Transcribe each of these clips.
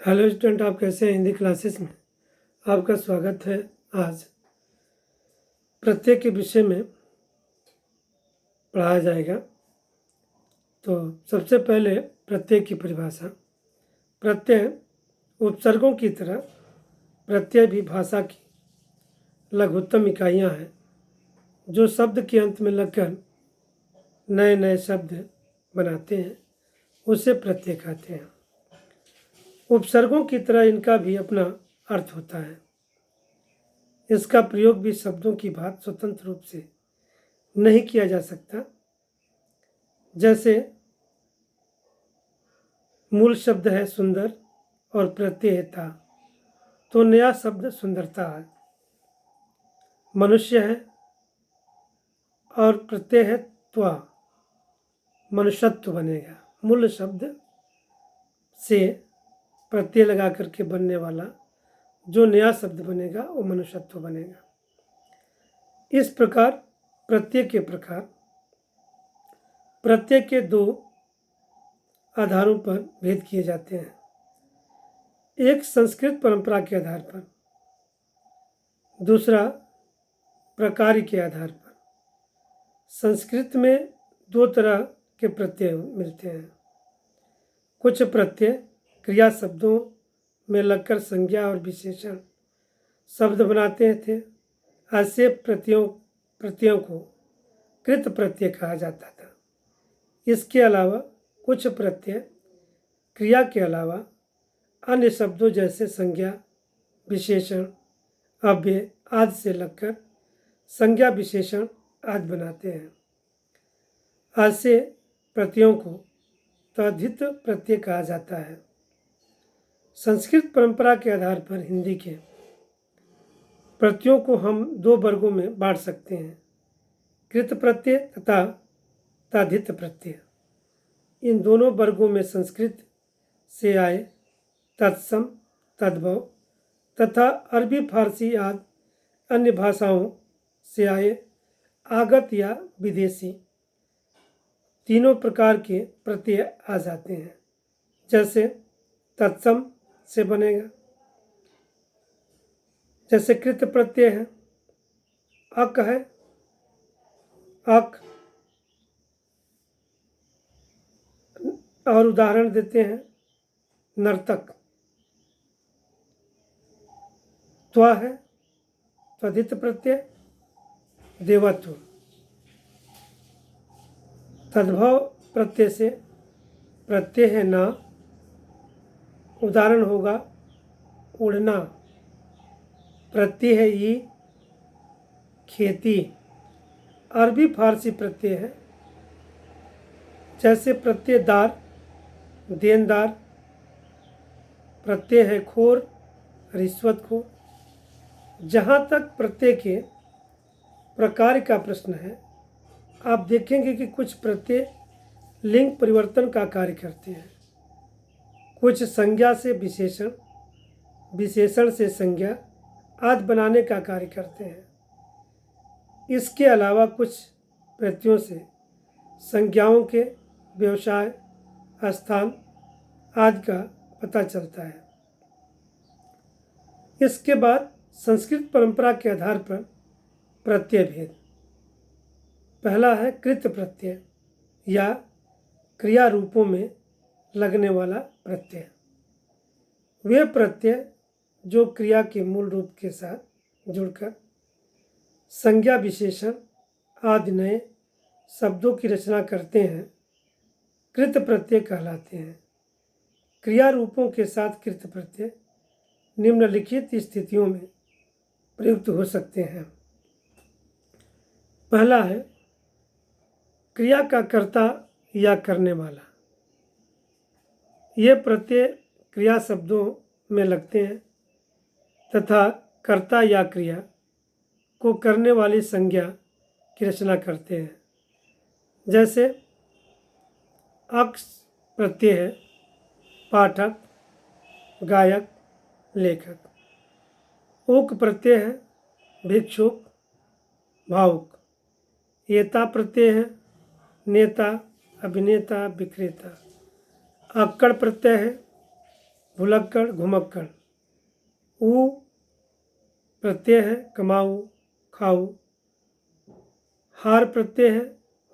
Hello student, आप कैसे हैं? हिंदी क्लासेस में आपका स्वागत है। आज प्रत्यय के विषय में पढ़ाया जाएगा। तो सबसे पहले प्रत्यय की परिभाषा। प्रत्यय उपसर्गों की तरह प्रत्यय भी भाषा की लघुत्तम इकाइयाँ हैं जो शब्द के अंत में लगकर नए नए शब्द बनाते हैं, उसे प्रत्यय कहते हैं। उपसर्गों की तरह इनका भी अपना अर्थ होता है। इसका प्रयोग भी शब्दों की बात स्वतंत्र रूप से नहीं किया जा सकता। जैसे मूल शब्द है सुंदर और प्रत्यय है ता, तो नया शब्द सुंदरता है। मनुष्य है और प्रत्यय है त्वा, मनुष्यत्व बनेगा। मूल शब्द से प्रत्यय लगा करके बनने वाला जो नया शब्द बनेगा वो मनुष्यत्व बनेगा। इस प्रकार प्रत्यय के दो आधारों पर भेद किए जाते हैं। एक संस्कृत परंपरा के आधार पर, दूसरा प्रकार के आधार पर। संस्कृत में दो तरह के प्रत्यय मिलते हैं। कुछ प्रत्यय क्रिया शब्दों में लगकर संज्ञा और विशेषण शब्द बनाते थे। ऐसे प्रत्ययों को कृत प्रत्यय कहा जाता था। इसके अलावा कुछ प्रत्यय क्रिया के अलावा अन्य शब्दों जैसे संज्ञा, विशेषण, अव्यय आदि से लगकर संज्ञा विशेषण आदि बनाते हैं। ऐसे प्रत्ययों को तद्धित प्रत्यय कहा जाता है। संस्कृत परंपरा के आधार पर हिंदी के प्रत्ययों को हम दो वर्गों में बांट सकते हैं, कृत प्रत्यय तथा तद्धित प्रत्यय। इन दोनों वर्गों में संस्कृत से आए तत्सम, तद्भव तथा अरबी, फारसी आदि अन्य भाषाओं से आए आगत या विदेशी तीनों प्रकार के प्रत्यय आ जाते हैं। जैसे तत्सम से बनेगा, जैसे कृत प्रत्यय है, अक है, अक। और उदाहरण देते हैं, नर्तक। त्वा है त्वधित प्रत्यय, देवत्व। तद्भव प्रत्यय से प्रत्यय है ना, उदाहरण होगा उड़ना। प्रत्यय है ई, खेती। अरबी फारसी प्रत्यय है, जैसे प्रत्यय दार, देनदार। प्रत्यय है खोर, रिश्वतखोर। जहाँ तक प्रत्यय के प्रकार का प्रश्न है, आप देखेंगे कि कुछ प्रत्यय लिंग परिवर्तन का कार्य करते हैं, कुछ संज्ञा से विशेषण, विशेषण से संज्ञा आदि बनाने का कार्य करते हैं। इसके अलावा कुछ प्रत्ययों से संज्ञाओं के व्यवसाय, स्थान आदि का पता चलता है। इसके बाद संस्कृत परंपरा के आधार पर प्रत्यय भेद। पहला है कृत प्रत्यय या क्रिया रूपों में लगने वाला प्रत्यय। वे प्रत्यय जो क्रिया के मूल रूप के साथ जुड़कर संज्ञा, विशेषण आदि नए शब्दों की रचना करते हैं, कृत प्रत्यय कहलाते हैं। क्रिया रूपों के साथ कृत प्रत्यय निम्नलिखित स्थितियों में प्रयुक्त हो सकते हैं। पहला है क्रिया का कर्ता या करने वाला। ये प्रत्यय क्रिया शब्दों में लगते हैं तथा कर्ता या क्रिया को करने वाली संज्ञा की रचना करते हैं। जैसे अक्ष प्रत्यय है पाठक, गायक, लेखक। उक प्रत्यय है भिक्षुक, भावुक। एता प्रत्यय है नेता, अभिनेता, विक्रेता। अक्कड़ प्रत्यय है भुलक्कड़ घुमक्कड़। ऊ प्रत्यय है कमाऊ खाऊ। हार प्रत्यय है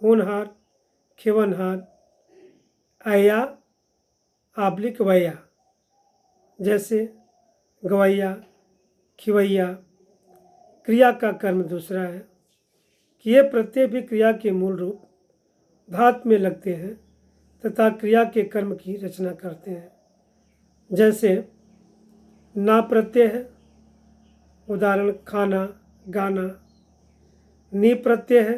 होनहार खेवनहार। आया आब्लिक वैया, जैसे गवैया खिवैया। क्रिया का कर्म दूसरा है कि ये प्रत्यय भी क्रिया के मूल रूप धातु में लगते हैं तथा क्रिया के कर्म की रचना करते हैं। जैसे ना प्रत्यय है, उदाहरण खाना गाना। नी प्रत्यय है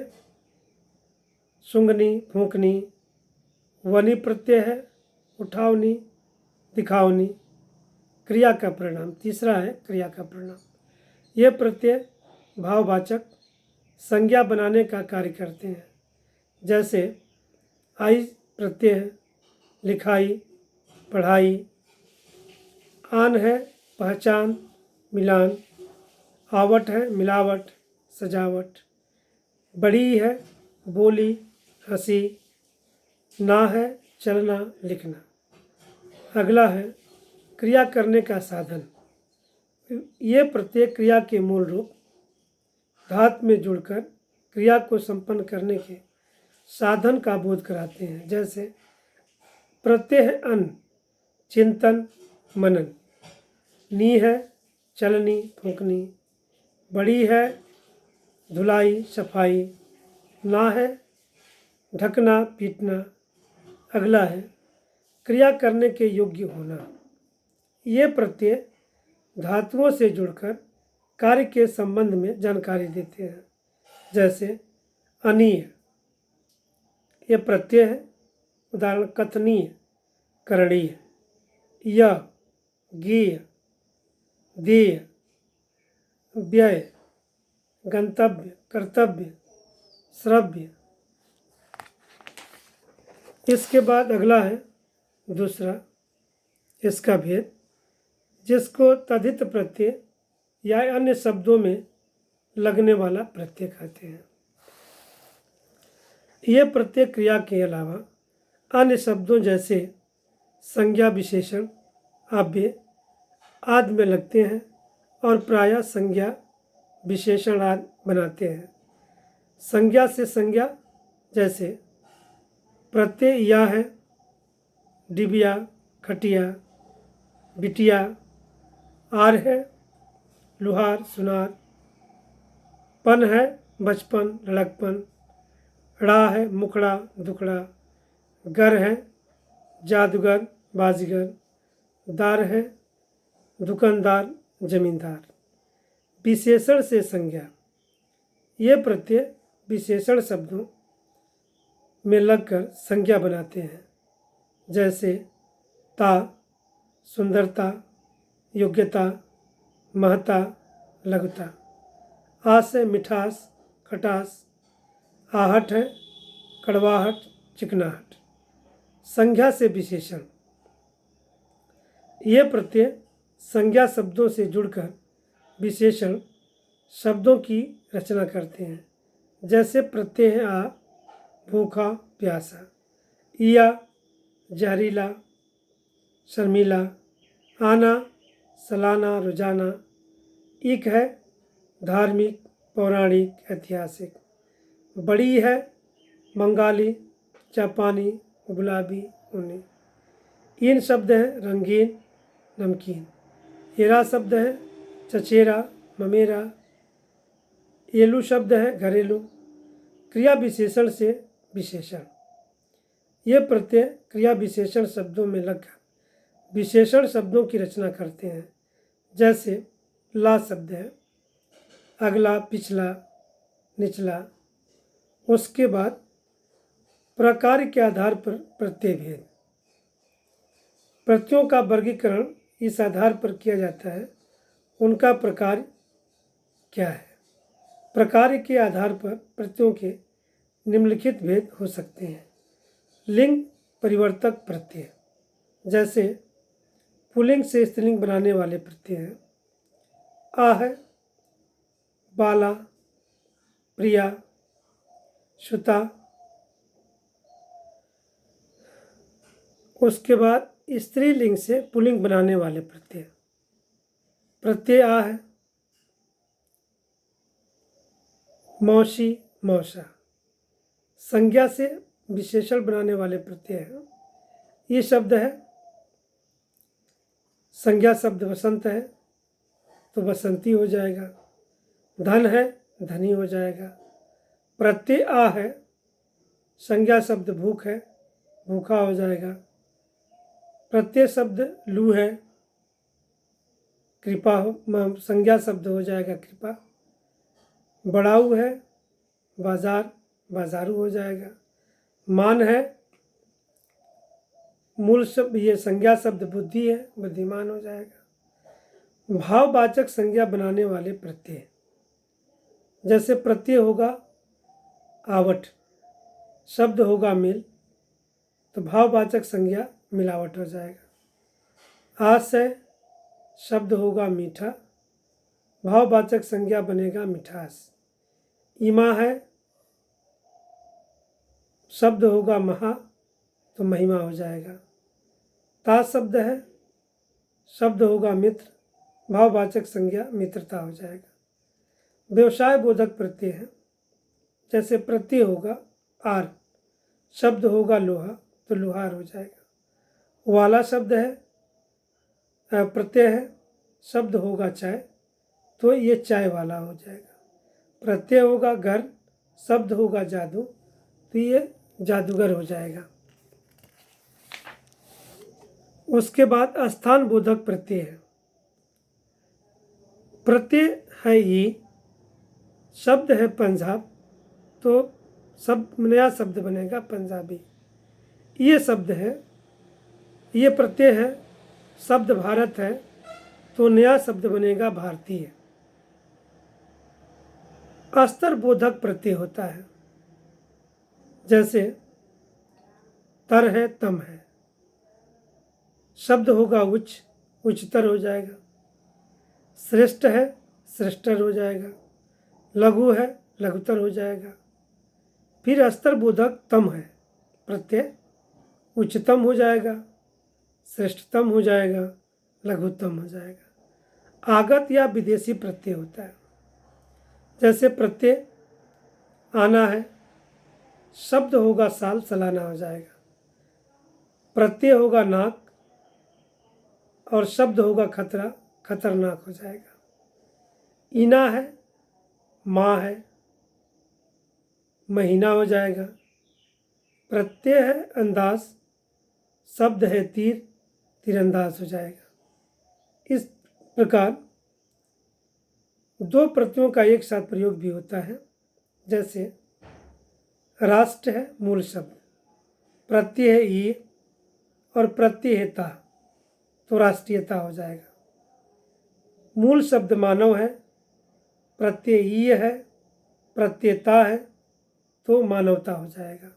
सूंघनी फूंकनी। वनी प्रत्यय है उठावनी दिखावनी। क्रिया का परिणाम तीसरा है क्रिया का परिणाम। ये प्रत्यय भाववाचक संज्ञा बनाने का कार्य करते हैं। जैसे आई प्रत्यय है लिखाई पढ़ाई। आन है पहचान मिलान। आवट है मिलावट सजावट। बड़ी है बोली हंसी। ना है चलना लिखना। अगला है क्रिया करने का साधन। ये प्रत्यय क्रिया के मूल रूप धातु में जुड़कर क्रिया को संपन्न करने के साधन का बोध कराते हैं। जैसे प्रत्यय है अन्न चिंतन मनन। नी है चलनी फूंकनी। बड़ी है धुलाई सफाई। ना है ढकना पीटना। अगला है क्रिया करने के योग्य होना। ये प्रत्यय धातुओं से जुड़कर कार्य के संबंध में जानकारी देते हैं। जैसे अनीय ये प्रत्यय है, उदाहरण कथनीय करणीय। यह गीय देय व्यय गंतव्य कर्तव्य श्रव्य। इसके बाद अगला है दूसरा इसका भेद, जिसको तद्धित प्रत्यय या अन्य शब्दों में लगने वाला प्रत्यय कहते हैं। ये प्रत्यय क्रिया के अलावा अन्य शब्दों जैसे संज्ञा विशेषण आव्यय आदि में लगते हैं और प्रायः संज्ञा विशेषण आदि बनाते हैं। संज्ञा से संज्ञा जैसे प्रत्यय या है डिबिया खटिया बिटिया। आर है लुहार सुनार। पन है बचपन लड़कपन। ड़ा है मुखड़ा दुखड़ा। गर है जादूगर बाजीगर। दार है दुकानदार जमींदार। विशेषण से संज्ञा ये प्रत्यय विशेषण शब्दों में लगकर संज्ञा बनाते हैं। जैसे ता सुंदरता योग्यता महता लघुता। आस है मिठास खटास। आहट है कड़वाहट चिकनाहट। संज्ञा से विशेषण ये प्रत्यय संज्ञा शब्दों से जुड़कर विशेषण शब्दों की रचना करते हैं। जैसे प्रत्यय है आ भूखा प्यासा। इया जहरीला शर्मीला। आना सालाना रोजाना। इक है धार्मिक पौराणिक ऐतिहासिक। बड़ी है बंगाली जापानी गुलाबी ऊनी। इन शब्द हैं रंगीन नमकीन। एरा शब्द है चचेरा ममेरा। एलू शब्द है घरेलू। क्रिया विशेषण से विशेषण ये प्रत्यय क्रिया विशेषण शब्दों में लगकर विशेषण शब्दों की रचना करते हैं। जैसे ला शब्द है अगला पिछला निचला। उसके बाद प्रकार के आधार पर प्रत्यय भेद। प्रत्ययों का वर्गीकरण इस आधार पर किया जाता है उनका प्रकार क्या है। प्रकार के आधार पर प्रत्ययों के निम्नलिखित भेद हो सकते हैं। लिंग परिवर्तक प्रत्यय जैसे पुल्लिंग से स्त्रीलिंग बनाने वाले प्रत्यय हैं। आ है बाला प्रिया श्रुता। उसके बाद स्त्रीलिंग से पुल्लिंग बनाने वाले प्रत्यय। प्रत्यय आ है, मौसी मौसा। संज्ञा से विशेषण बनाने वाले प्रत्यय हैं। ये शब्द है, संज्ञा शब्द वसंत है तो बसंती हो जाएगा। धन है, धनी हो जाएगा। प्रत्यय आ है, संज्ञा शब्द भूख है, भूखा हो जाएगा। प्रत्यय शब्द लू है, कृपा हो, संज्ञा शब्द हो जाएगा कृपा। बड़ाऊ है, बाजार, बाजारू हो जाएगा। मान है, मूल शब्द ये संज्ञा शब्द बुद्धि है, बुद्धिमान हो जाएगा। भाववाचक संज्ञा बनाने वाले प्रत्यय, जैसे प्रत्यय होगा आवट, शब्द होगा मिल, तो भाववाचक संज्ञा मिलावट हो जाएगा। आस है, शब्द होगा मीठा, भाववाचक संज्ञा बनेगा मिठास। इमा है, शब्द होगा महा, तो महिमा हो जाएगा। ता शब्द है, शब्द होगा मित्र, भाववाचक संज्ञा मित्रता हो जाएगा। व्यवसाय बोधक प्रत्यय है, जैसे प्रत्यय होगा आर, शब्द होगा लोहा, तो लोहार हो जाएगा। वाला शब्द है, प्रत्यय है, शब्द होगा चाय, तो ये चाय वाला हो जाएगा। प्रत्यय होगा घर, शब्द होगा जादू, तो ये जादूगर हो जाएगा। उसके बाद स्थान बोधक प्रत्यय है। प्रत्यय है ई, शब्द है पंजाब, तो सब नया शब्द बनेगा पंजाबी। ये शब्द है, ये प्रत्यय है, शब्द भारत है, तो नया शब्द बनेगा भारतीय। अस्तर बोधक प्रत्यय होता है, जैसे तर है, तम है, शब्द होगा उच्च, उच्चतर हो जाएगा। श्रेष्ठ है, श्रेष्ठतर हो जाएगा। लघु है, लघुतर हो जाएगा। फिर अस्तर बोधक तम है, प्रत्यय उच्चतम हो जाएगा, श्रेष्ठतम हो जाएगा, लघुत्तम हो जाएगा। आगत या विदेशी प्रत्यय होता है, जैसे प्रत्यय आना है, शब्द होगा साल, सालाना हो जाएगा। प्रत्यय होगा नाक और शब्द होगा खतरा, खतरनाक हो जाएगा। इना है, माँ है, महीना हो जाएगा। प्रत्यय है अंदाज, शब्द है तीर, तीरंदाज हो जाएगा। इस प्रकार दो प्रत्ययों का एक साथ प्रयोग भी होता है, जैसे राष्ट्र है मूल शब्द, प्रत्यय है ई और प्रत्यय है ता, तो राष्ट्रीयता हो जाएगा। मूल शब्द मानव है, प्रत्यय ई है, प्रत्ययता है, तो मानवता हो जाएगा।